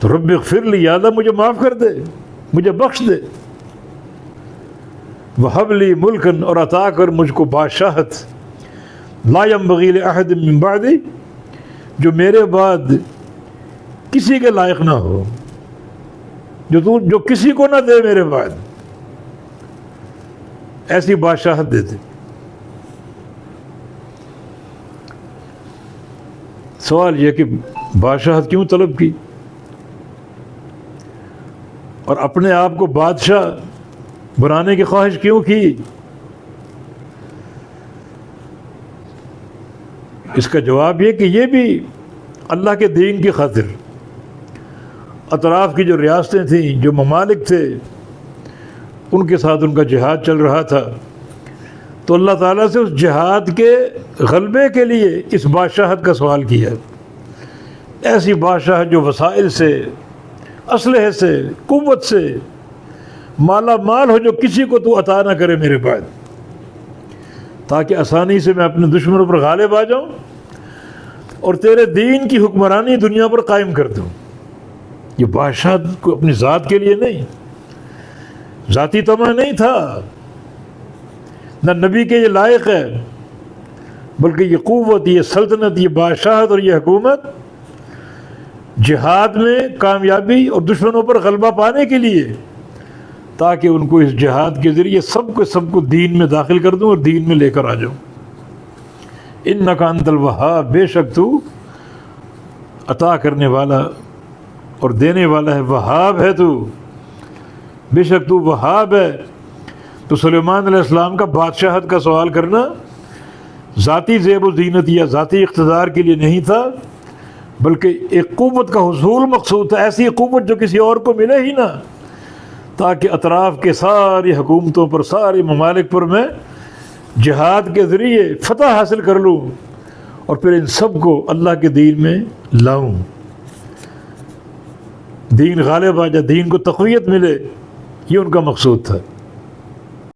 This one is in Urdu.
تو رب اغفر لی، یا اللہ مجھے معاف کر دے، مجھے بخش دے، وہب لی ملکن، اور عطا کر مجھ کو بادشاہت، لا ينبغی لأحد من بعدی، جو میرے بعد کسی کے لائق نہ ہو، جو کسی کو نہ دے میرے بعد، ایسی بادشاہت دے دے۔ سوال یہ کہ بادشاہت کیوں طلب کی اور اپنے آپ کو بادشاہ بنانے کی خواہش کیوں کی؟ اس کا جواب یہ کہ یہ بھی اللہ کے دین کی خاطر، اطراف کی جو ریاستیں تھیں، جو ممالک تھے، ان کے ساتھ ان کا جہاد چل رہا تھا، تو اللہ تعالیٰ سے اس جہاد کے غلبے کے لیے اس بادشاہت کا سوال کیا، ایسی بادشاہت جو وسائل سے، اسلحے سے، قوت سے مالا مال ہو، جو کسی کو تو عطا نہ کرے میرے بعد، تاکہ آسانی سے میں اپنے دشمنوں پر غالب آ جاؤں اور تیرے دین کی حکمرانی دنیا پر قائم کر دوں۔ یہ بادشاہت کو اپنی ذات کے لیے نہیں، ذاتی طمع نہیں تھا، نہ نبی کے یہ لائق ہے، بلکہ یہ قوت، یہ سلطنت، یہ بادشاہت اور یہ حکومت جہاد میں کامیابی اور دشمنوں پر غلبہ پانے کے لیے، تاکہ ان کو اس جہاد کے ذریعے سب کو دین میں داخل کر دوں اور دین میں لے کر آ جاؤں۔ انک انت الوہاب، بے شک تو عطا کرنے والا اور دینے والا ہے، وہاب ہے تو، بے شک تو وہاب ہے۔ تو سلیمان علیہ السلام کا بادشاہت کا سوال کرنا ذاتی زیب و زینت یا ذاتی اقتدار کے لیے نہیں تھا، بلکہ ایک قوت کا حصول مقصود تھا، ایسی قوت جو کسی اور کو ملے ہی نہ، تاکہ اطراف کے ساری حکومتوں پر، سارے ممالک پر میں جہاد کے ذریعے فتح حاصل کر لوں اور پھر ان سب کو اللہ کے دین میں لاؤں، دین غالب آ جائے، دین کو تقویت ملے، یہ ان کا مقصود تھا۔